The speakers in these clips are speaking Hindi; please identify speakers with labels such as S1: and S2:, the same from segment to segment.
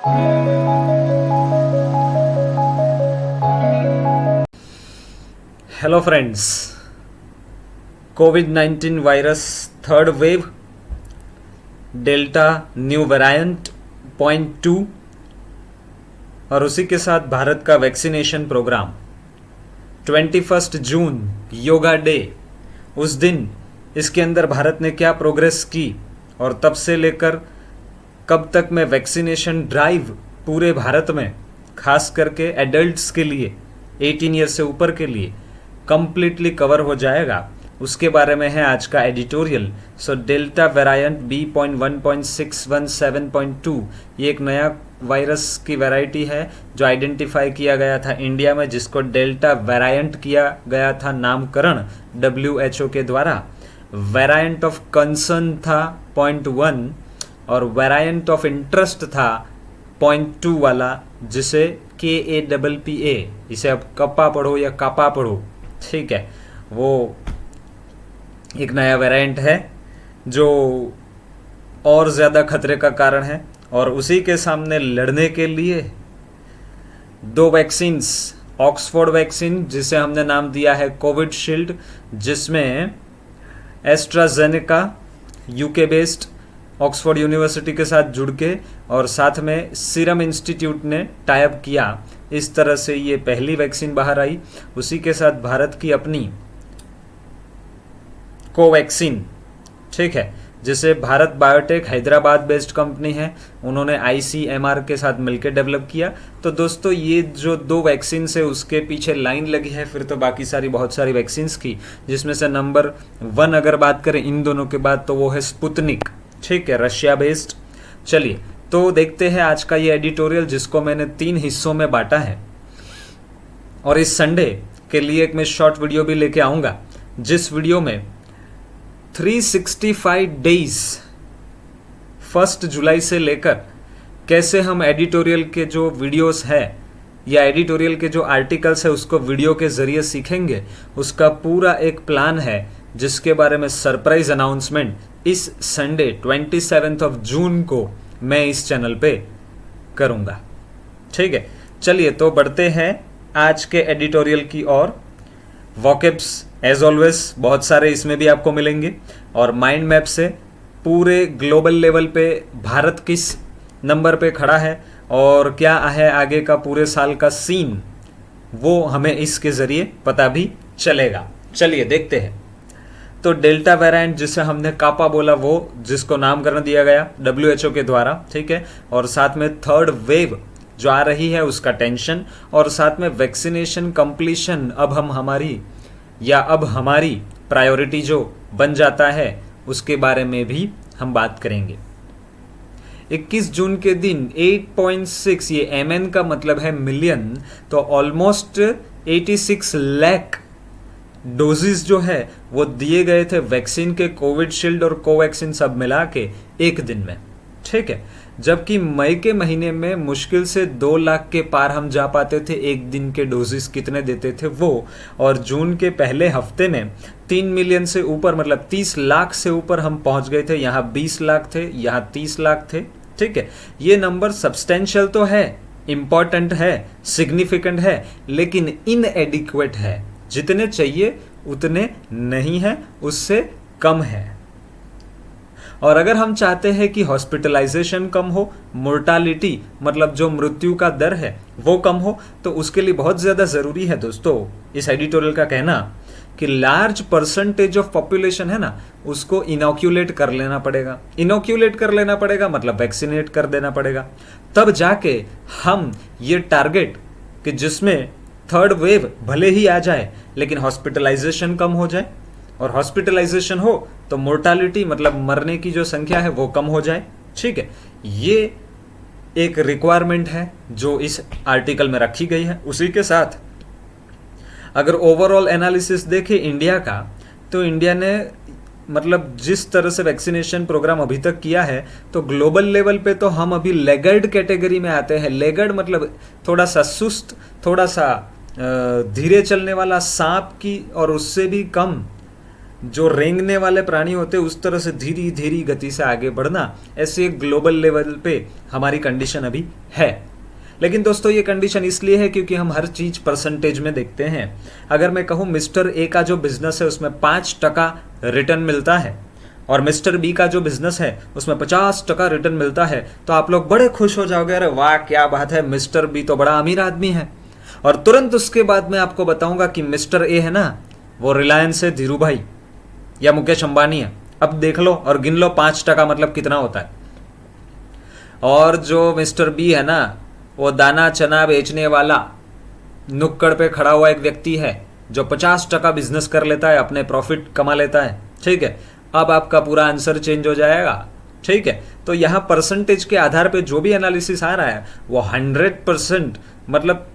S1: हेलो फ्रेंड्स, कोविड-19 virus third wave, Delta new variant .2 और उसी के साथ भारत का vaccination programme 21 June Yoga Day. उस दिन इसके अंदर भारत ने क्या प्रोग्रेस की और तब से लेकर कब तक में वैक्सीनेशन ड्राइव पूरे भारत में खास करके एडल्ट्स के लिए 18 ईयर से ऊपर के लिए कंप्लीटली कवर हो जाएगा, उसके बारे में है आज का editorial. So delta variant B.1.617.2 ये एक नया वायरस की वैरायटी है जो आइडेंटिफाई किया गया था इंडिया में, जिसको डेल्टा वेरिएंट किया गया था नामकरण WHO के द्वारा। वेरिएंट ऑफ कंसर्न था 0.1 और वेरिएंट ऑफ इंटरेस्ट था 0.2 वाला, जिसे KAPPA, इसे अब कप्पा पढ़ो या कापा पढ़ो, ठीक है, वो एक नया वेरिएंट है जो और ज़्यादा खतरे का कारण है। और उसी के सामने लड़ने के लिए दो वैक्सीन्स, ऑक्सफोर्ड वैक्सीन जिसे हमने नाम दिया है कोविशील्ड, जिसमें AstraZeneca UK based Oxford university के साथ जुड़ के और साथ में सीरम इंस्टीट्यूट ने टाइप किया। इस तरह से ये पहली वैक्सीन बाहर आई। उसी के साथ भारत की अपनी कोवैक्सीन, ठीक है, जिसे Bharat biotech Hyderabad based company है, उन्होंने ICMR के साथ मिलकर डेवलप किया। तो दोस्तों ये जो दो वैक्सीन है उसके पीछे लाइन लगी है फिर तो बाकी सारी बहुत सारी वैक्सीन्स की, जिसमें से नंबर 1 अगर बात करें इन दोनों के बाद तो वो है स्पुतनिक, ठीक है, रशिया बेस्ड। चलिए तो देखते हैं आज का ये एडिटोरियल, जिसको मैंने 3 हिस्सों में बांटा है और इस संडे के लिए एक मैं शॉर्ट वीडियो भी लेके आऊँगा, जिस वीडियो में 365 डेज 1 जुलाई से लेकर कैसे हम एडिटोरियल के जो वीडियोस है या एडिटोरियल के जो आर्टिकल्स है उसको वीडियो के ज़रिए सीखेंगे, उसका पूरा एक प्लान है, जिसके बारे में सरप्राइज अनाउंसमेंट इस संडे 27 जून को मैं इस चैनल पे करूँगा, ठीक है। चलिए तो बढ़ते हैं आज के एडिटोरियल की ओर। वॉकेब्स एज ऑलवेज बहुत सारे इसमें भी आपको मिलेंगे और माइंड मैप से पूरे ग्लोबल लेवल पे भारत किस नंबर पे खड़ा है और क्या है आगे का पूरे साल का सीन, वो हमें इसके ज़रिए पता भी चलेगा। चलिए देखते हैं। तो डेल्टा वेरिएंट जिसे हमने कापा बोला, वो जिसको नामकरण दिया गया WHO के द्वारा, ठीक है, और साथ में थर्ड वेव जो आ रही है उसका टेंशन, और साथ में वैक्सीनेशन कंप्लीशन अब हमारी प्रायोरिटी जो बन जाता है उसके बारे में भी हम बात करेंगे। 21 जून के दिन 8.6, ये MN का मतलब है मिलियन, तो ऑलमोस्ट 86 लाख डोजेस जो है वो दिए गए थे वैक्सीन के, कोविशील्ड और कोवैक्सीन सब मिला के एक दिन में, ठीक है। जबकि मई के महीने में मुश्किल से 2 लाख के पार हम जा पाते थे एक दिन के डोजेस कितने देते थे वो, और जून के पहले हफ्ते में 3 मिलियन से ऊपर मतलब 30 लाख से ऊपर हम पहुंच गए थे। यहाँ 20 लाख थे, यहाँ 30 लाख थे, ठीक है। ये नंबर सब्सटेंशियल तो है, इम्पॉर्टेंट है, सिग्निफिकेंट है, लेकिन इनएडिक्वेट है। जितने चाहिए उतने नहीं है, उससे कम है। और अगर हम चाहते हैं कि हॉस्पिटलाइजेशन कम हो, मोर्टालिटी मतलब जो मृत्यु का दर है वो कम हो, तो उसके लिए बहुत ज़्यादा ज़रूरी है दोस्तों इस एडिटोरियल का कहना कि लार्ज परसेंटेज ऑफ पॉपुलेशन है ना, उसको इनोक्यूलेट कर लेना पड़ेगा। इनोक्यूलेट कर लेना पड़ेगा मतलब वैक्सीनेट कर देना पड़ेगा, तब जाके हम ये टारगेट कि जिसमें थर्ड वेव भले ही आ जाए लेकिन हॉस्पिटलाइजेशन कम हो जाए, और हॉस्पिटलाइजेशन हो तो मोर्टालिटी मतलब मरने की जो संख्या है वो कम हो जाए, ठीक है। ये एक रिक्वायरमेंट है जो इस आर्टिकल में रखी गई है। उसी के साथ अगर ओवरऑल एनालिसिस देखें इंडिया का, तो इंडिया ने मतलब जिस तरह से वैक्सीनेशन प्रोग्राम अभी तक किया है, तो ग्लोबल लेवल पे तो हम अभी लेगर्ड कैटेगरी में आते हैं। लेगर्ड मतलब थोड़ा सा सुस्त, थोड़ा सा धीरे चलने वाला सांप की और उससे भी कम जो रेंगने वाले प्राणी होते हैं उस तरह से धीरे धीरे गति से आगे बढ़ना, ऐसे एक ग्लोबल लेवल पे हमारी कंडीशन अभी है। लेकिन दोस्तों ये कंडीशन इसलिए है क्योंकि हम हर चीज परसेंटेज में देखते हैं। अगर मैं कहूँ मिस्टर ए का जो बिजनेस है उसमें 5% रिटर्न मिलता है और मिस्टर बी का जो बिजनेस है उसमें 50% रिटर्न मिलता है, तो आप लोग बड़े खुश हो जाओगे, अरे वाह क्या बात है, मिस्टर बी तो बड़ा अमीर आदमी है। और तुरंत उसके बाद मैं आपको बताऊंगा कि मिस्टर ए है ना, वो रिलायंस है, धीरू भाई या मुकेश अंबानी है। अब देख लो और गिन लो 5% मतलब कितना होता है। और जो मिस्टर बी है ना, वो दाना चना बेचने वाला नुक्कड़ पे खड़ा हुआ एक व्यक्ति है जो 50% बिजनेस कर लेता है, अपने प्रॉफिट कमा लेता है। ठीक है, अब आपका पूरा आंसर चेंज हो जाएगा। ठीक है, तो यहाँ परसेंटेज के आधार पे जो भी एनालिसिस आ रहा है वो 100% मतलब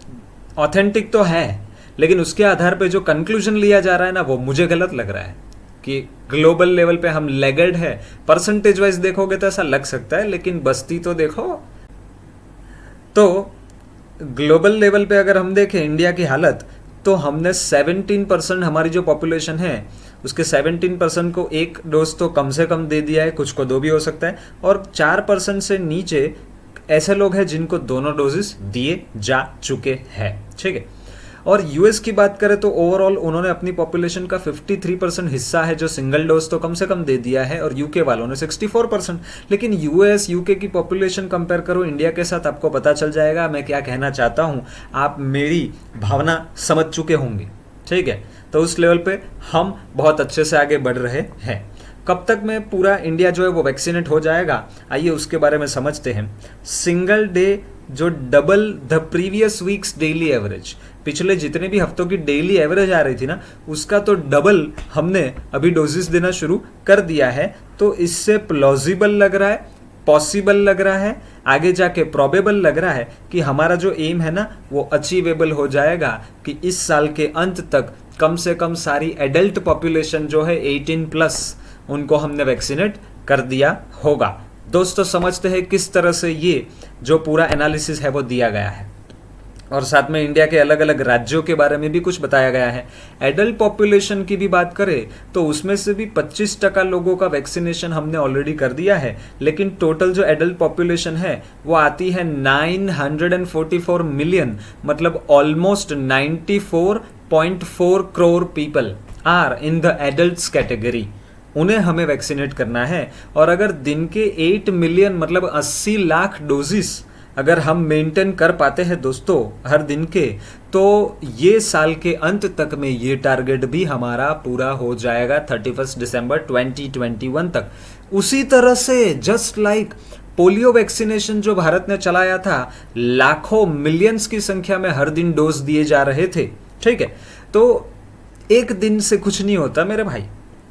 S1: ऑथेंटिक तो है, लेकिन उसके आधार पे जो कंक्लूजन लिया जा रहा है ना, वो मुझे गलत लग रहा है कि ग्लोबल लेवल पे हम लेगर्ड है। परसेंटेज वाइज देखोगे तो ऐसा लग सकता है, लेकिन बस्ती तो देखो। तो ग्लोबल लेवल पे अगर हम देखें इंडिया की हालत, तो हमने 17% हमारी जो पॉपुलेशन है उसके 17% को एक डोज तो कम से कम दे दिया है, कुछ को 2 भी हो सकता है, और 4% से नीचे ऐसे लोग हैं जिनको दोनों डोजेस दिए जा चुके हैं। ठीक है, और यूएस की बात करें तो ओवरऑल उन्होंने अपनी पॉपुलेशन का 53% हिस्सा है जो सिंगल डोज तो कम से कम दे दिया है, और यूके वालों ने 64%। लेकिन यूएस यूके की पॉपुलेशन कंपेयर करो इंडिया के साथ, आपको पता चल जाएगा मैं क्या कहना चाहता हूँ, आप मेरी भावना समझ चुके होंगे। ठीक है, तो उस लेवल पे हम बहुत अच्छे से आगे बढ़ रहे हैं। कब तक में पूरा इंडिया जो है वो वैक्सीनेट हो जाएगा, आइए उसके बारे में समझते हैं। सिंगल डे जो double the previous weeks daily average, पिछले जितने भी हफ्तों की डेली एवरेज आ रही थी ना, उसका तो डबल हमने अभी डोजेस देना शुरू कर दिया है। तो इससे प्लॉजिबल लग रहा है, पॉसिबल लग रहा है, आगे जाके प्रोबेबल लग रहा है कि हमारा जो एम है ना वो अचीवेबल हो जाएगा कि इस साल के अंत तक कम से कम सारी एडल्ट पॉपुलेशन जो है 18+ उनको हमने वैक्सीनेट कर दिया होगा। दोस्तों समझते हैं किस तरह से ये जो पूरा एनालिसिस है वो दिया गया है, और साथ में इंडिया के अलग अलग राज्यों के बारे में भी कुछ बताया गया है। एडल्ट पॉपुलेशन की भी बात करें तो उसमें से भी 25% लोगों का वैक्सीनेशन हमने ऑलरेडी कर दिया है, लेकिन टोटल जो एडल्ट पॉपुलेशन है वो आती है 944 मिलियन, मतलब almost 94.4 crore people are in the adults category. उन्हें हमें वैक्सीनेट करना है, और अगर दिन के 8 मिलियन मतलब 80 लाख डोजेस अगर हम मेंटेन कर पाते हैं दोस्तों हर दिन के, तो ये साल के अंत तक में ये टारगेट भी हमारा पूरा हो जाएगा 31 दिसंबर 2021 तक। उसी तरह से जस्ट लाइक पोलियो वैक्सीनेशन जो भारत ने चलाया था, लाखों मिलियंस की संख्या में हर दिन डोज दिए जा रहे थे। ठीक है, तो एक दिन से कुछ नहीं होता मेरे भाई।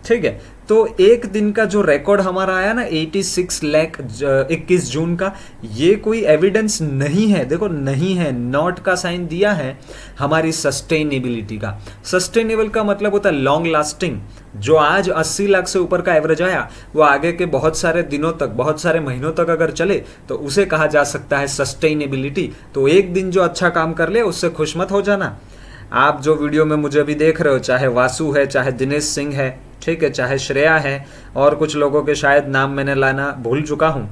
S1: ठीक है, तो एक दिन का जो रिकॉर्ड हमारा आया ना 86 लाख 21 जून का, ये कोई एविडेंस नहीं है। देखो नहीं है, नॉट का साइन दिया है हमारी सस्टेनेबिलिटी का। सस्टेनेबल का मतलब होता है लॉन्ग लास्टिंग। जो आज 80 लाख से ऊपर का एवरेज आया वो आगे के बहुत सारे दिनों तक, बहुत सारे महीनों तक अगर चले तो उसे कहा जा सकता है सस्टेनेबिलिटी। तो एक दिन जो अच्छा काम कर ले उससे खुश मत हो जाना। आप जो वीडियो में मुझे अभी देख रहे हो, चाहे वासु है, चाहे दिनेश सिंह है, ठीक है, चाहे श्रेया है, और कुछ लोगों के शायद नाम मैंने लाना भूल चुका हूँ,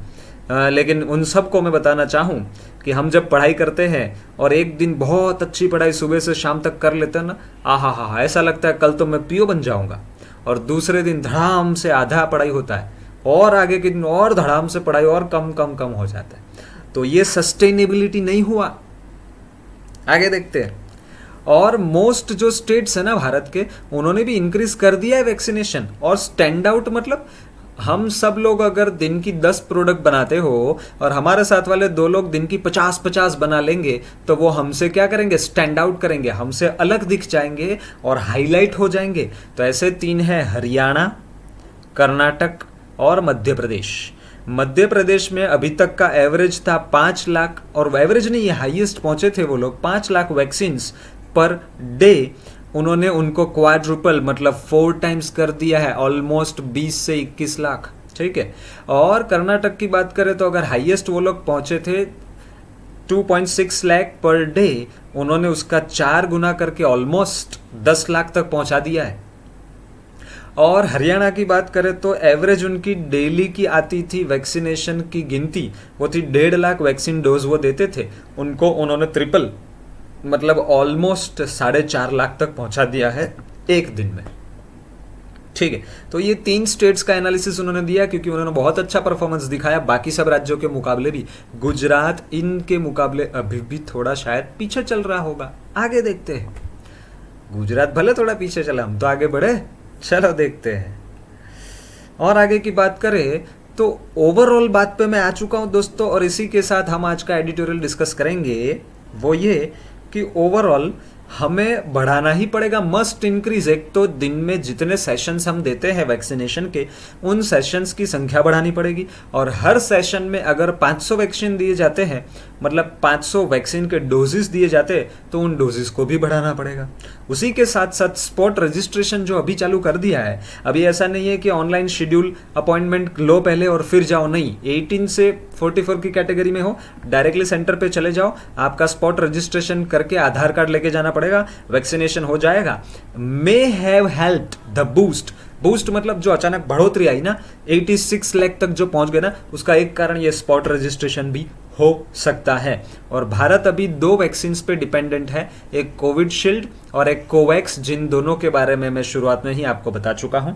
S1: लेकिन उन सबको मैं बताना चाहूँ कि हम जब पढ़ाई करते हैं और एक दिन बहुत अच्छी पढ़ाई सुबह से शाम तक कर लेते हैं ना, आहा ऐसा लगता है कल तो मैं पीओ बन जाऊँगा। और दूसरे दिन धड़ाम से आधा पढ़ाई होता है, और आगे के दिन और धड़ाम से पढ़ाई और कम कम कम हो जाता है। तो ये सस्टेनेबिलिटी नहीं हुआ। आगे देखते हैं। और मोस्ट जो स्टेट्स है ना भारत के, उन्होंने भी इंक्रीज कर दिया है वैक्सीनेशन। और स्टैंड आउट मतलब हम सब लोग अगर दिन की 10 प्रोडक्ट बनाते हो और हमारे साथ वाले 2 लोग दिन की 50-50 बना लेंगे, तो वो हमसे क्या करेंगे, स्टैंड आउट करेंगे, हमसे अलग दिख जाएंगे और हाईलाइट हो जाएंगे। तो ऐसे 3 है, हरियाणा, कर्नाटक और मध्य प्रदेश। मध्य प्रदेश में अभी तक का एवरेज था 5 लाख, और एवरेज नहीं, हाईएस्ट पहुंचे थे वो लोग 5 लाख वैक्सीन पर डे। उन्होंने उनको क्वाड्रुपल मतलब 4 टाइम्स कर दिया है, ऑलमोस्ट 20 से 21 लाख। ठीक है, और कर्नाटक की बात करें तो अगर हाईएस्ट वो लोग पहुंचे थे 2.6 लाख पर डे, उन्होंने उसका 4 गुना करके ऑलमोस्ट 10 लाख तक पहुंचा दिया है। और हरियाणा की बात करें तो एवरेज उनकी डेली की आती थी वैक्सीनेशन की गिनती, वो थी 1.5 लाख वैक्सीन डोज वो देते थे, उनको उन्होंने ट्रिपल मतलब ऑलमोस्ट 4.5 लाख तक पहुंचा दिया है एक दिन में। ठीक है, तो ये 3 स्टेट्स का एनालिसिस उन्होंने दिया क्योंकि उन्होंने बहुत अच्छा परफॉर्मेंस दिखाया बाकी सब राज्यों के मुकाबले भी। गुजरात इनके मुकाबले अभी भी थोड़ा शायद पीछे चल रहा होगा, आगे देखते हैं। गुजरात भले थोड़ा पीछे चला, हम तो आगे बढ़े, चलो देखते हैं। और आगे की बात करें तो ओवरऑल बात पे मैं आ चुका हूं दोस्तों, और इसी के साथ हम आज का एडिटोरियल डिस्कस करेंगे। वो ये कि ओवरऑल हमें बढ़ाना ही पड़ेगा, मस्ट इंक्रीज। एक तो दिन में जितने सेशंस हम देते हैं वैक्सीनेशन के, उन सेशंस की संख्या बढ़ानी पड़ेगी, और हर सेशन में अगर 500 वैक्सीन दिए जाते हैं, मतलब 500 वैक्सीन के डोजेस दिए जाते हैं, तो उन डोजेस को भी बढ़ाना पड़ेगा। उसी के साथ साथ स्पॉट रजिस्ट्रेशन जो अभी चालू कर दिया है, अभी ऐसा नहीं है कि ऑनलाइन शेड्यूल अपॉइंटमेंट लो पहले और फिर जाओ, नहीं, 18 से 44 की कैटेगरी में हो, डायरेक्टली सेंटर पे चले जाओ, आपका स्पॉट रजिस्ट्रेशन करके आधार कार्ड लेके जाना पड़ेगा, वैक्सीनेशन हो जाएगा। May have helped the boost मतलब जो अचानक बढ़ोतरी आई ना, 86 लाख तक जो पहुंच गए ना, उसका एक कारण ये स्पॉट रजिस्ट्रेशन भी हो सकता है। और भारत अभी 2 वैक्सीन पे डिपेंडेंट है, एक कोविडशील्ड और एक कोवैक्स, जिन दोनों के बारे में मैं शुरुआत में ही आपको बता चुका हूं।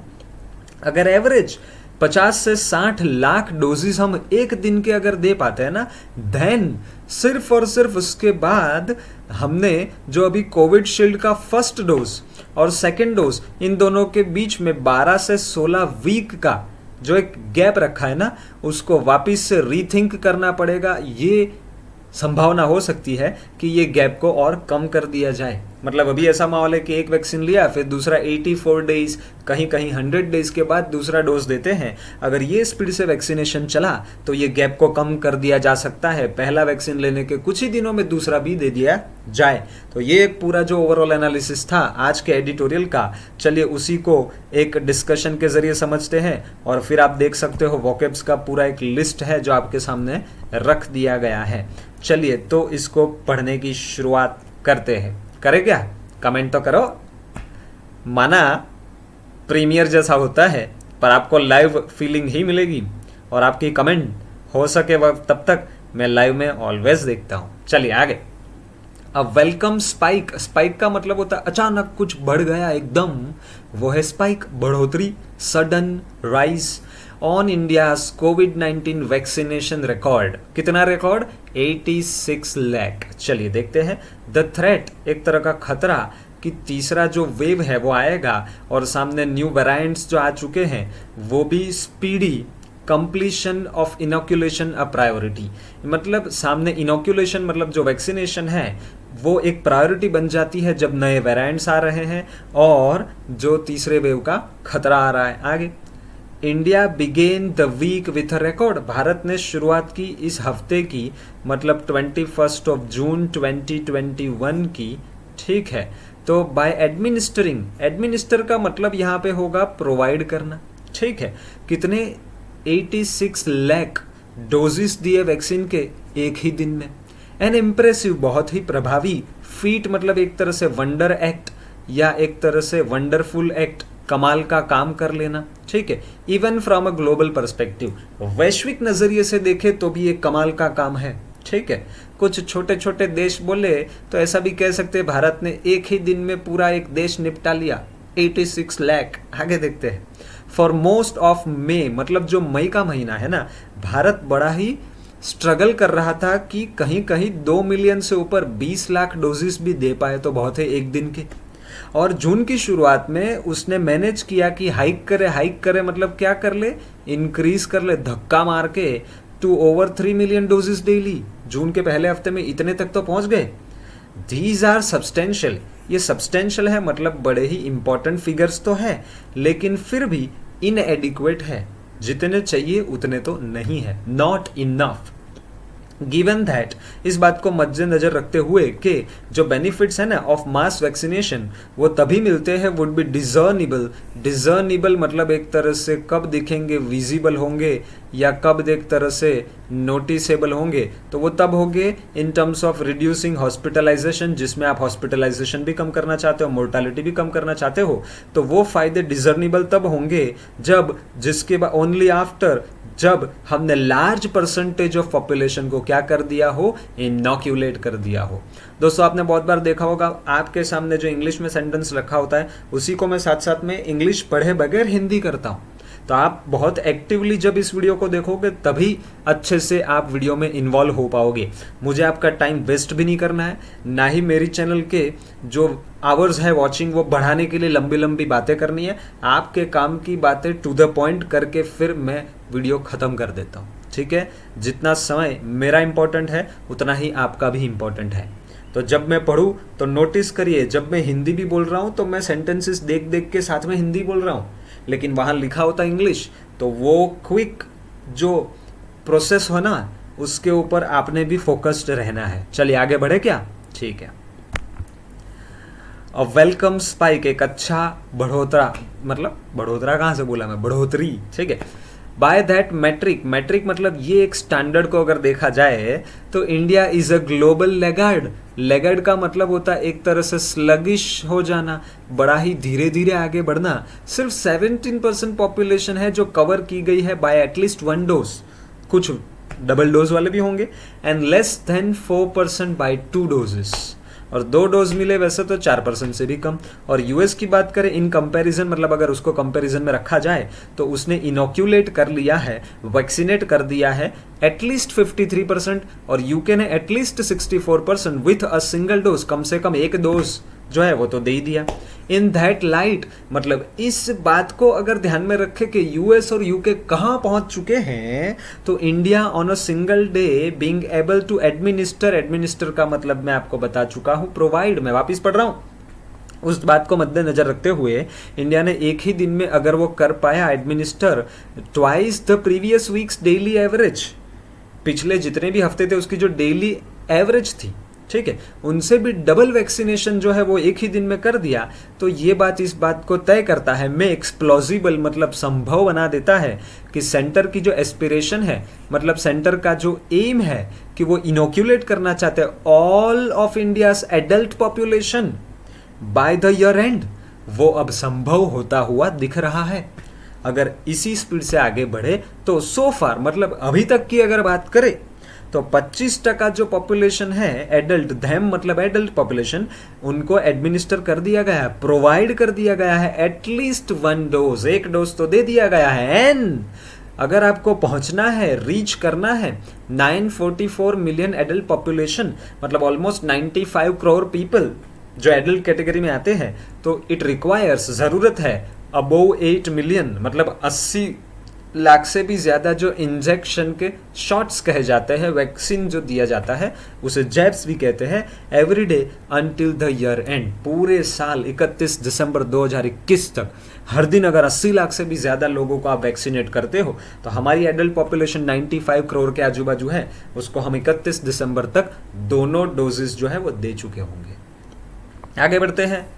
S1: अगर एवरेज 50 से 60 लाख डोजेस हम एक दिन के अगर दे पाते हैं ना, देन सिर्फ और सिर्फ उसके बाद हमने जो अभी कोविडशील्ड का फर्स्ट डोज और सेकेंड डोज, इन दोनों के बीच में 12 से 16 वीक का जो एक गैप रखा है ना, उसको वापिस से रीथिंक करना पड़ेगा। ये संभावना हो सकती है कि ये गैप को और कम कर दिया जाए। मतलब अभी ऐसा माहौल है कि एक वैक्सीन लिया, फिर दूसरा 84 डेज, कहीं कहीं 100 डेज के बाद दूसरा डोज देते हैं। अगर ये स्पीड से वैक्सीनेशन चला तो ये गैप को कम कर दिया जा सकता है, पहला वैक्सीन लेने के कुछ ही दिनों में दूसरा भी दे दिया जाए। तो ये एक पूरा जो ओवरऑल एनालिसिस था आज के एडिटोरियल का, चलिए उसी को एक डिस्कशन के जरिए समझते हैं। और फिर आप देख सकते हो वोकेब्स का पूरा एक लिस्ट है जो आपके सामने रख दिया गया है। चलिए तो इसको पढ़ने की शुरुआत करते हैं। करे क्या? कमेंट तो करो। माना प्रीमियर जैसा होता है, पर आपको लाइव फीलिंग ही मिलेगी, और आपकी कमेंट हो सके वह तब तक मैं लाइव में ऑलवेज देखता हूं। चलिए आगे। अब वेलकम स्पाइक, स्पाइक का मतलब होता है अचानक कुछ बढ़ गया एकदम, वो है स्पाइक, बढ़ोतरी, sudden rise on India's covid vaccination record. कितना रिकॉर्ड? 86 लाख। चलिए देखते हैं। द थ्रेट, एक तरह का खतरा कि तीसरा जो वेव है वो आएगा, और सामने न्यू वेरिएंट्स जो आ चुके हैं वो भी speedy completion of inoculation a priority. मतलब सामने इनोक्यूलेशन मतलब जो वैक्सीनेशन है वो एक प्रायोरिटी बन जाती है जब नए वेरिएंट्स आ रहे हैं और जो तीसरे वेव का खतरा आ रहा है। आगे, India begin the week with a record. Bharat ने शुरुआत की इस हफ्ते की, मतलब 21 जून 2021 की। ठीक है, तो बाय एडमिनिस्टरिंग, एडमिनिस्टर का मतलब यहाँ पे होगा प्रोवाइड करना। ठीक है, कितने? 86 लाख डोजेस दिए वैक्सीन के एक ही दिन में। एन इम्प्रेसिव, बहुत ही प्रभावी। फीट मतलब एक तरह से वंडर एक्ट या एक तरह से वंडरफुल एक्ट, कमाल का काम कर लेना। ठीक है, even from a global perspective, वैश्विक नजरिए से देखे तो भी एक कमाल का काम है। ठीक है, कुछ छोटे छोटे देश बोले तो ऐसा भी कह सकते हैं भारत ने एक ही दिन में पूरा एक देश निपटा लिया, 86 लाख। आगे देखते हैं। फॉर मोस्ट ऑफ मई, मतलब जो मई का महीना है ना, भारत बड़ा ही स्ट्रगल कर रहा था कि कहीं कहीं 2 मिलियन से ऊपर 20 लाख डोजेस भी दे पाए तो बहुत है एक दिन के। और जून की शुरुआत में उसने मैनेज किया कि हाइक करे मतलब क्या कर ले? इंक्रीज कर ले, धक्का मार के, to over 3 million doses daily. June के पहले हफ्ते में इतने तक तो पहुंच गए। दीज आर सब्सटेंशियल, ये सब्सटेंशियल है मतलब बड़े ही इंपॉर्टेंट फिगर्स तो है, लेकिन फिर भी इनएडिक्वेट है, जितने चाहिए उतने तो नहीं है, नॉट इनफ। गिवन दैट, इस बात को मद्देनजर रखते हुए कि जो बेनिफिट्स है ना ऑफ मास वैक्सीनेशन वो तभी मिलते हैं वुड बी डिजर्नेबल। डिजर्नेबल मतलब एक तरह से कब दिखेंगे, विजिबल होंगे या कब एक तरह से नोटिसेबल होंगे, तो वो तब होंगे in terms of reducing hospitalisation, जिसमें आप हॉस्पिटलाइजेशन भी कम करना चाहते हो, मोर्टालिटी भी कम करना चाहते हो, तो वो फायदे डिजर्नेबल तब होंगे जब जिसके बाद ओनली आफ्टर जब हमने लार्ज परसेंटेज ऑफ पॉपुलेशन को क्या कर दिया हो, इनॉक्यूलेट कर दिया हो। दोस्तों आपने बहुत बार देखा होगा आपके सामने जो इंग्लिश में सेंटेंस रखा होता है उसी को मैं साथ साथ में इंग्लिश पढ़े बगैर हिंदी करता हूँ, तो आप बहुत एक्टिवली जब इस वीडियो को देखोगे तभी अच्छे से आप वीडियो में इन्वॉल्व हो पाओगे। मुझे आपका टाइम वेस्ट भी नहीं करना है, ना ही मेरी चैनल के जो आवर्स है वॉचिंग वो बढ़ाने के लिए लंबी लंबी बातें करनी है। आपके काम की बातें टू द पॉइंट करके फिर मैं वीडियो ख़त्म कर देता हूँ, ठीक है। जितना समय मेरा इंपॉर्टेंट है उतना ही आपका भी इंपॉर्टेंट है। तो जब मैं पढ़ूँ तो नोटिस करिए, जब मैं हिंदी भी बोल रहा हूँ तो मैं सेंटेंसेस देख देख के साथ में हिंदी बोल रहा हूँ, लेकिन वहाँ लिखा होता इंग्लिश, तो वो क्विक जो प्रोसेस हो ना उसके ऊपर आपने भी फोकस्ड रहना है। चलिए आगे बढ़े क्या, ठीक है। वेलकम स्पाइक, एक अच्छा बढ़ोतरा, मतलब बढ़ोतरा कहाँ से बोला मैं, बढ़ोतरी, ठीक है। बाय दैट मैट्रिक, मैट्रिक मतलब ये एक स्टैंडर्ड को अगर देखा जाए तो India is a global Lagarde. Lagarde का मतलब होता है एक तरह से स्लगिश हो जाना, बड़ा ही धीरे धीरे आगे बढ़ना। सिर्फ 17% पॉपुलेशन है जो कवर की गई है बाय एटलीस्ट 1 डोज, कुछ डबल डोज वाले भी होंगे, and less than 4% by 2 doses, और 2 डोज मिले वैसे तो 4% से भी कम। और यूएस की बात करें इन कंपैरिजन, मतलब अगर उसको कंपैरिजन में रखा जाए तो उसने इनोक्यूलेट कर लिया है, वैक्सीनेट कर दिया है एटलीस्ट 53%, और यूके ने at least 64% with a single dose, कम से कम एक डोज जो है वो तो दे ही दिया। इन दैट लाइट, मतलब इस बात को अगर ध्यान में रखे कि यूएस और यूके कहाँ पहुंच चुके हैं, तो India on a single day being able to administer, administer का मतलब मैं आपको बता चुका हूं, प्रोवाइड, मैं वापिस पढ़ रहा हूं। उस बात को मद्देनजर रखते हुए इंडिया ने एक ही दिन में अगर वो कर पाया administer twice the previous weeks daily average, पिछले जितने भी हफ्ते थे उसकी जो डेली एवरेज थी, ठीक है, उनसे भी डबल वैक्सीनेशन जो है वो एक ही दिन में कर दिया, तो ये बात इस बात को तय करता है, मैं एक्सप्लोजिबल मतलब संभव बना देता है कि सेंटर की जो एस्पिरेशन है, मतलब सेंटर का जो एम है कि वो इनोक्यूलेट करना चाहते हैं all of India's adult population by the year and, वो अब संभव होता हुआ दिख रहा है। अगर इसी स्पीड से आगे बढ़े तो सो फार, मतलब अभी तक की अगर बात करें तो 25% जो पॉपुलेशन है एडल्ट, धैम मतलब एडल्ट पॉपुलेशन, उनको एडमिनिस्टर कर दिया गया है, प्रोवाइड कर दिया गया है एटलीस्ट 1 डोज, एक डोज तो दे दिया गया है। एंड अगर आपको पहुंचना है, रीच करना है 944 मिलियन एडल्ट पॉपुलेशन, मतलब ऑलमोस्ट 95 करोड़ पीपल जो एडल्ट कैटेगरी में आते हैं, तो इट रिक्वायर्स, जरूरत है अबोव 8 मिलियन, मतलब 80 लाख से भी ज्यादा जो इंजेक्शन के शॉट्स कहे जाते हैं, वैक्सीन जो दिया जाता है उसे जैब्स भी कहते हैं, every day until the year and, पूरे साल 31 दिसंबर 2021 तक हर दिन अगर 80 लाख से भी ज्यादा लोगों को आप वैक्सीनेट करते हो तो हमारी एडल्ट पॉपुलेशन 95 करोड़ के आजू बाजू है, उसको हम 31 दिसंबर तक दोनों डोजेस जो है वो दे चुके होंगे। आगे बढ़ते हैं।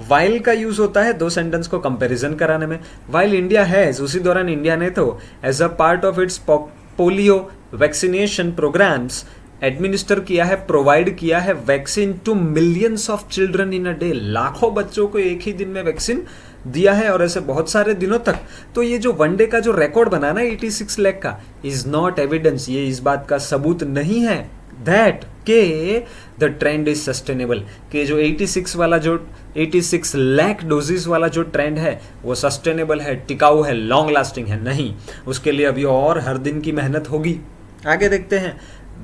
S1: वाइल का यूज होता है 2 सेंटेंस को कंपैरिजन कराने में। वाइल इंडिया है, उसी दौरान इंडिया ने तो as a part of its polio vaccination programmes administer किया है, प्रोवाइड किया है vaccine to millions of children in a day, लाखों बच्चों को एक ही दिन में वैक्सीन दिया है, और ऐसे बहुत सारे दिनों तक। तो ये जो वनडे का जो रिकॉर्ड बना ना 86 लाख का, इज नॉट एविडेंस, ये इस बात का सबूत नहीं है दैट के द ट्रेंड इज सस्टेनेबल, कि जो 86 लाख डोजेस वाला जो ट्रेंड है वो सस्टेनेबल है, टिकाऊ है, लॉन्ग लास्टिंग है, नहीं, उसके लिए अभी और हर दिन की मेहनत होगी। आगे देखते हैं।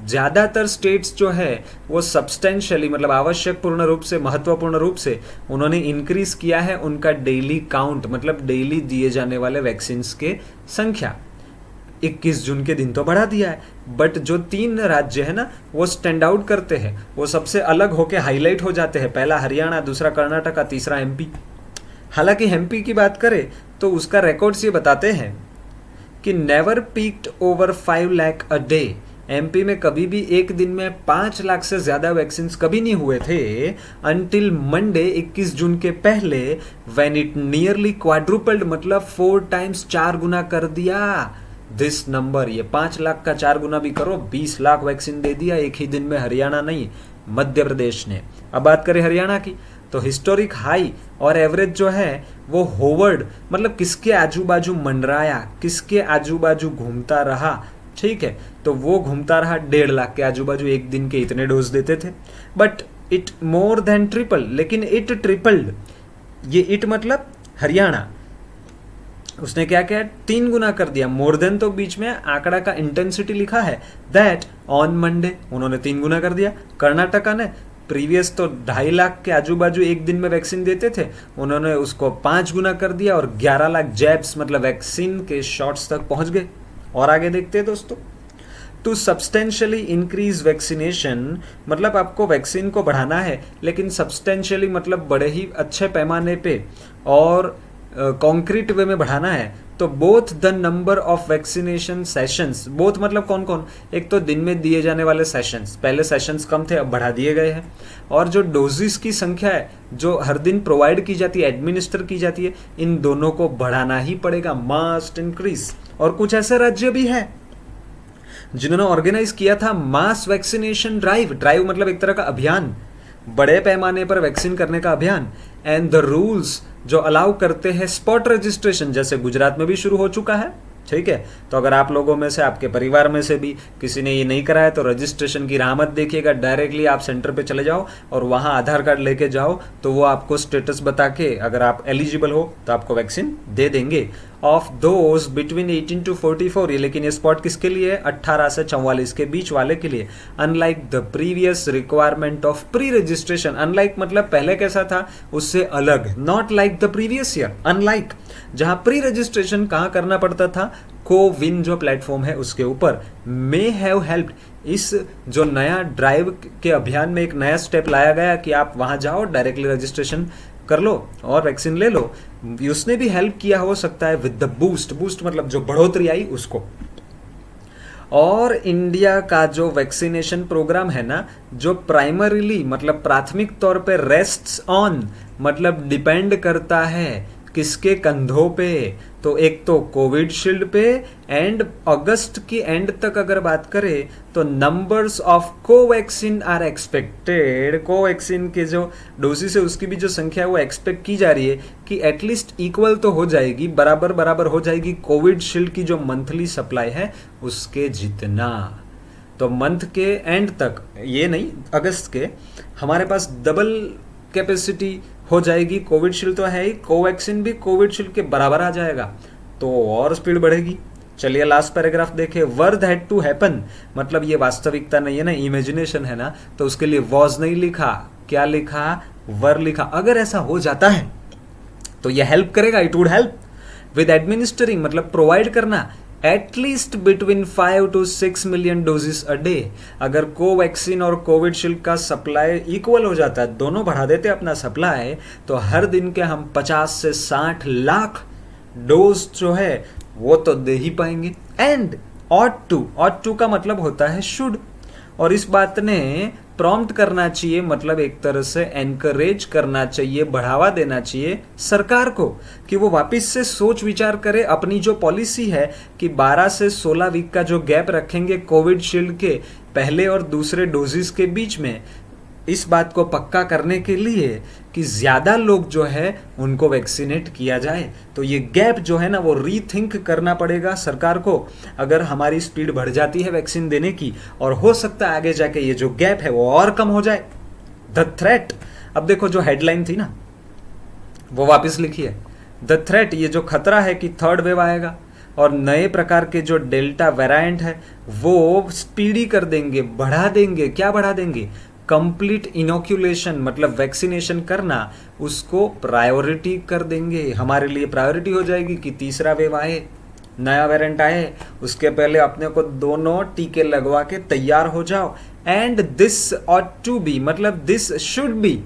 S1: ज़्यादातर स्टेट्स जो है वो सब्सटेंशियली, मतलब आवश्यक पूर्ण रूप से, महत्वपूर्ण रूप से उन्होंने इंक्रीज किया है उनका डेली काउंट, मतलब डेली दिए जाने वाले वैक्सीन के संख्या। 21 जून के दिन तो बढ़ा दिया है, बट जो 3 राज्य है ना वो स्टैंड आउट करते हैं, वो सबसे अलग होके हाईलाइट हो जाते हैं, पहला हरियाणा, दूसरा कर्नाटका, तीसरा एमपी। हालांकि एमपी की बात करें तो उसका रिकॉर्ड्स ये बताते हैं कि never peaked over 5 lakh a day, MP में कभी भी एक दिन में 5 लाख से ज़्यादा वैक्सीन कभी नहीं हुए थे अनटिल मंडे 21 जून के पहले, व्हेन इट नियरली क्वाड्रुपल्ड, मतलब 4 टाइम्स, 4 गुना कर दिया दिस नंबर। ये 5 लाख का 4 गुना भी करो, 20 लाख वैक्सीन दे दिया एक ही दिन में। हरियाणा नहीं, मध्य प्रदेश ने। अब बात करें हरियाणा की, तो हिस्टोरिक हाई और एवरेज जो है वो होवर्ड, मतलब किसके आजू बाजू मंडराया, किसके आजू बाजू घूमता रहा, ठीक है, तो वो घूमता रहा 1.5 लाख के आजू बाजू। एक दिन के इतने डोज देते थे, but it more than triple, लेकिन इट ट्रिपल्ड। ये इट मतलब हरियाणा, उसने क्या किया, 3 गुना कर दिया। मोर देन तो बीच में आंकड़ा का इंटेंसिटी लिखा है, दैट ऑन मंडे उन्होंने 3 गुना कर दिया। कर्नाटका ने प्रीवियस तो 2.5 लाख के आजू बाजू एक दिन में वैक्सीन देते थे, उन्होंने उसको 5 गुना कर दिया और 11 लाख जैब्स मतलब वैक्सीन के शॉट्स तक पहुंच गए। और आगे देखते हैं दोस्तों, टू सब्सटेंशियली इंक्रीज वैक्सीनेशन, मतलब आपको वैक्सीन को बढ़ाना है, लेकिन सब्सटेंशियली मतलब बड़े ही अच्छे पैमाने पे और कॉन्क्रीट वे में बढ़ाना है, तो both the number of vaccination sessions, both मतलब कौन कौन, एक तो दिन में दिए जाने वाले सेशंस, पहले सेशंस कम थे अब बढ़ा दिए गए हैं, और जो डोजेस की संख्या है जो हर दिन प्रोवाइड की जाती है, एडमिनिस्टर की जाती है, इन दोनों को बढ़ाना ही पड़ेगा, मस्ट इंक्रीज। और कुछ ऐसे राज्य भी है जिन्होंने ऑर्गेनाइज किया था मास वैक्सीनेशन ड्राइव, ड्राइव मतलब एक तरह का अभियान, बड़े पैमाने पर वैक्सीन करने का अभियान, एंड द रूल्स जो अलाउ करते हैं स्पॉट रजिस्ट्रेशन, जैसे गुजरात में भी शुरू हो चुका है, ठीक है। तो अगर आप लोगों में से, आपके परिवार में से भी किसी ने ये नहीं कराया तो रजिस्ट्रेशन की राह मत देखिएगा, डायरेक्टली आप सेंटर पे चले जाओ और वहाँ आधार कार्ड लेके जाओ, तो वो आपको स्टेटस बता के अगर आप एलिजिबल हो तो आपको वैक्सीन दे देंगे। ऑफ दोज बिटवीन 18 to 44, ये लेकिन ये स्पॉट किसके लिए, 18 से 44 के बीच वाले के लिए। Unlike the previous requirement of pre registration, unlike मतलब पहले कैसा था उससे अलग, not like the previous year, unlike, जहां प्री रजिस्ट्रेशन कहां करना पड़ता था, कोविन जो प्लेटफॉर्म है उसके ऊपर, मे हैव हेल्प्ड, इस जो नया ड्राइव के अभियान में एक नया स्टेप लाया गया कि आप वहां जाओ डायरेक्टली रजिस्ट्रेशन कर लो और वैक्सीन ले लो, उसने भी हेल्प किया हो सकता है विद द बूस्ट, बूस्ट मतलब जो बढ़ोतरी आई उसको। और इंडिया का जो वैक्सीनेशन प्रोग्राम है ना, जो प्राइमरीली मतलब प्राथमिक तौर पे रेस्ट्स ऑन मतलब डिपेंड करता है किसके कंधों पे, तो एक तो कोविड शील्ड पे, एंड अगस्त की एंड तक अगर बात करें तो numbers of Covaxin are expected, Covaxin के जो डोजेस है उसकी भी जो संख्या है वो एक्सपेक्ट की जा रही है कि एटलीस्ट इक्वल तो हो जाएगी, बराबर बराबर हो जाएगी कोविड शील्ड की जो मंथली सप्लाई है उसके जितना। तो मंथ के एंड तक, ये नहीं अगस्त के, हमारे पास डबल कैपेसिटी हो जाएगी। कोविड शील्ड तो है ही, कोवैक्सीन भी कोविड शील्ड के बराबर आ जाएगा, तो और स्पीड बढ़ेगी। चलिए लास्ट पैराग्राफ देखें, वर दैट टू हैपन, मतलब ये वास्तविकता नहीं है ना, इमेजिनेशन है ना, तो उसके लिए वॉज नहीं लिखा, क्या लिखा, वर लिखा। अगर ऐसा हो जाता है तो ये हेल्प करेगा, it would help with administering मतलब प्रोवाइड करना at least between 5 to 6 million doses a day. अगर कोवैक्सीन और कोविडशील्ड का सप्लाई इक्वल हो जाता है, दोनों बढ़ा देते अपना सप्लाई, तो हर दिन के हम 50 से 60 लाख डोज जो है वो तो दे ही पाएंगे। एंड ऑट टू का मतलब होता है शुड, और इस बात ने प्रॉम्प्ट करना चाहिए, मतलब एक तरह से एनकरेज करना चाहिए, बढ़ावा देना चाहिए सरकार को कि वो वापस से सोच विचार करे। अपनी जो पॉलिसी है कि 12 से 16 वीक का जो गैप रखेंगे कोविड शील्ड के पहले और दूसरे डोजेस के बीच में, इस बात को पक्का करने के लिए कि ज़्यादा लोग जो है उनको वैक्सीनेट किया जाए, तो ये गैप जो है ना वो रीथिंक करना पड़ेगा सरकार को। अगर हमारी स्पीड बढ़ जाती है वैक्सीन देने की, और हो सकता है आगे जाके ये जो गैप है वो और कम हो जाए। द थ्रेट, अब देखो जो हेडलाइन थी ना वो वापस लिखी है, द थ्रेट, ये जो खतरा है कि थर्ड वेव आएगा और नए प्रकार के जो डेल्टा वेरिएंट है वो स्पीडी कर देंगे, बढ़ा देंगे। क्या बढ़ा देंगे, कंप्लीट इनोक्यूलेशन मतलब वैक्सीनेशन करना, उसको प्रायोरिटी कर देंगे। हमारे लिए प्रायोरिटी हो जाएगी कि तीसरा वेव आए, नया वेरिएंट आए, उसके पहले अपने को दोनों टीके लगवा के तैयार हो जाओ। And this ought to be मतलब this should be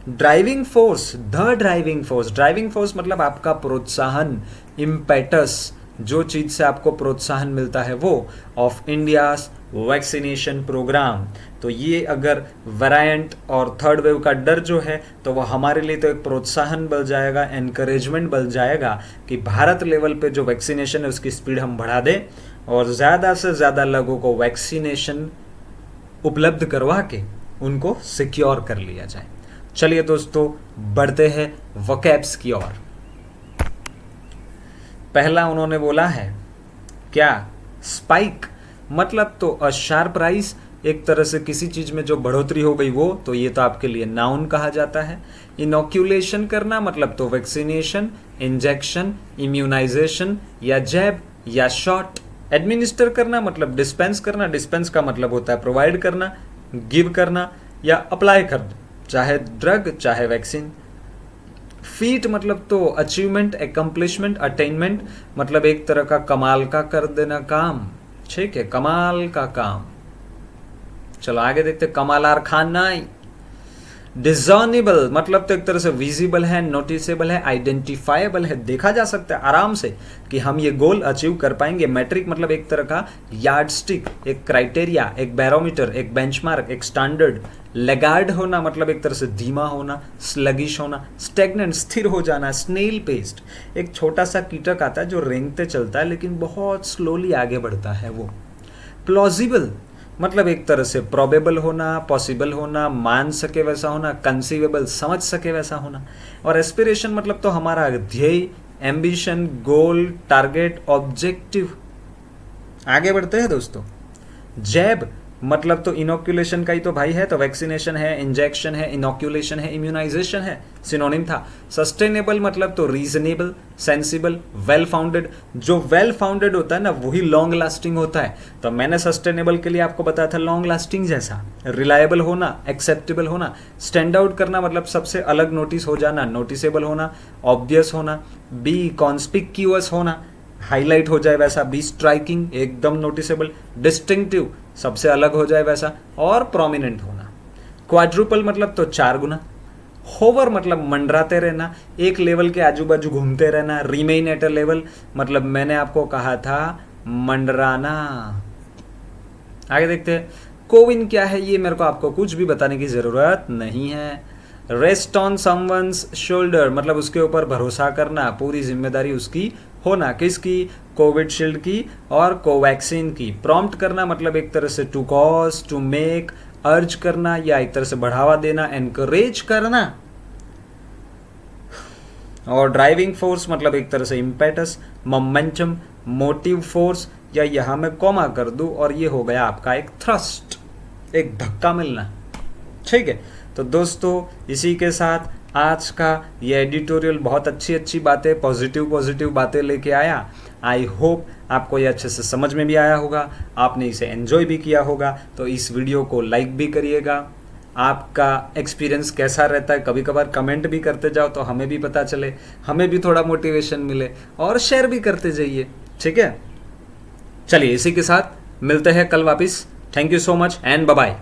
S1: driving force, the driving force, driving force मतलब आपका प्रोत्साहन, इम्पेटस, जो चीज से आपको प्रोत्साहन मिलता है वो, ऑफ इंडियाज वैक्सीनेशन प्रोग्राम। तो ये अगर वेरिएंट और थर्ड वेव का डर जो है तो वह हमारे लिए तो एक प्रोत्साहन बन जाएगा, एनकरेजमेंट बन जाएगा कि भारत लेवल पे जो वैक्सीनेशन है उसकी स्पीड हम बढ़ा दें और ज़्यादा से ज़्यादा लोगों को वैक्सीनेशन उपलब्ध करवा के उनको सिक्योर कर लिया जाए। चलिए दोस्तों बढ़ते हैं वोकैब्स की ओर। पहला उन्होंने बोला है क्या, स्पाइक, मतलब तो अ शार्प राइज, एक तरह से किसी चीज में जो बढ़ोतरी हो गई वो, तो ये तो आपके लिए नाउन कहा जाता है। इनोक्यूलेशन करना मतलब तो वैक्सीनेशन, इंजेक्शन, इम्यूनाइजेशन या जैब या शॉट। एडमिनिस्टर करना मतलब डिस्पेंस करना, डिस्पेंस का मतलब होता है प्रोवाइड करना, गिव करना या अप्लाई करना, चाहे ड्रग चाहे वैक्सीन। फीट मतलब तो अचीवमेंट, एकम्प्लिशमेंट, अटेनमेंट, मतलब एक तरह का कमाल का कर देना काम, ठीक है, कमाल का काम। चलो आगे देखते, कमालार खान नाई। डिजर्नेबल मतलब तो एक तरह से विजिबल है, नोटिसेबल है, आइडेंटिफाइबल है, देखा जा सकता है आराम से कि हम ये गोल अचीव कर पाएंगे। मैट्रिक मतलब एक तरह का यार्डस्टिक, एक क्राइटेरिया, एक बैरोमीटर, एक बेंचमार्क, एक स्टैंडर्ड। लेगार्ड होना मतलब एक तरह से धीमा होना, स्लगिश होना, स्टेगनेंट स्थिर हो जाना। स्नेल पेस्ट एक छोटा सा कीटक आता है जो रेंगते चलता है लेकिन बहुत स्लोली आगे बढ़ता है वो। प्लॉजिबल मतलब एक तरह से प्रोबेबल होना, पॉसिबल होना, मान सके वैसा होना, कंसीवेबल समझ सके वैसा होना। और एस्पिरेशन मतलब तो हमारा ध्येय, एम्बिशन, गोल, टारगेट, ऑब्जेक्टिव। आगे बढ़ते हैं दोस्तों। जैब मतलब तो इनोक्यूलेशन का ही तो भाई है, तो वैक्सीनेशन है, इंजेक्शन है, इनोक्यूलेशन है, इम्यूनाइजेशन है, सिनोनिम था। सस्टेनेबल मतलब तो रीजनेबल, सेंसिबल, वेल फाउंडेड। जो वेल फाउंडेड होता है ना वही लॉन्ग लास्टिंग होता है। तो मैंने सस्टेनेबल के लिए आपको बताया था लॉन्ग लास्टिंग जैसा। रिलायबल होना, एक्सेप्टेबल होना। स्टैंड आउट करना मतलब सबसे अलग नोटिस हो जाना, नोटिसेबल होना, ऑब्वियस होना। बी कॉन्स्पिक्यूअस होना, हाईलाइट हो जाए वैसा। बी स्ट्राइकिंग, एकदम नोटिसेबल। डिस्टिंक्टिव सबसे अलग हो जाए वैसा। और प्रोमिनेंट होना। क्वाड्रुपल मतलब तो 4 गुना। होवर मतलब मंडराते रहना, एक लेवल के आजू बाजू घूमते रहना। रिमेन एट अ लेवल मतलब मैंने आपको कहा था मंडराना। आगे देखते हैं कोविन क्या है, ये मेरे को आपको कुछ भी बताने की जरूरत नहीं है। रेस्ट ऑन समवंस शोल्डर मतलब उसके ऊपर भरोसा करना, पूरी जिम्मेदारी उसकी होना। किसकी? कोविडशील्ड की और कोवैक्सीन की। प्रॉम्प्ट करना मतलब एक तरह से टू कॉज, टू मेक, अर्ज करना या एक तरह से बढ़ावा देना, एनकरेज करना। और ड्राइविंग फोर्स मतलब एक तरह से इम्पेटस, मोमेंटम, मोटिव फोर्स, या यहां मैं कॉमा कर दूं और ये हो गया आपका एक थ्रस्ट, एक धक्का मिलना। ठीक है, तो दोस्तों इसी के साथ आज का ये एडिटोरियल बहुत अच्छी बातें, पॉजिटिव बातें लेके आया। आई होप आपको ये अच्छे से समझ में भी आया होगा, आपने इसे एंजॉय भी किया होगा। तो इस वीडियो को लाइक भी करिएगा। आपका एक्सपीरियंस कैसा रहता है कभी कभार कमेंट भी करते जाओ तो हमें भी पता चले, हमें भी थोड़ा मोटिवेशन मिले। और शेयर भी करते जाइए, ठीक है। चलिए इसी के साथ मिलते हैं कल वापस। Thank you so much and bye bye.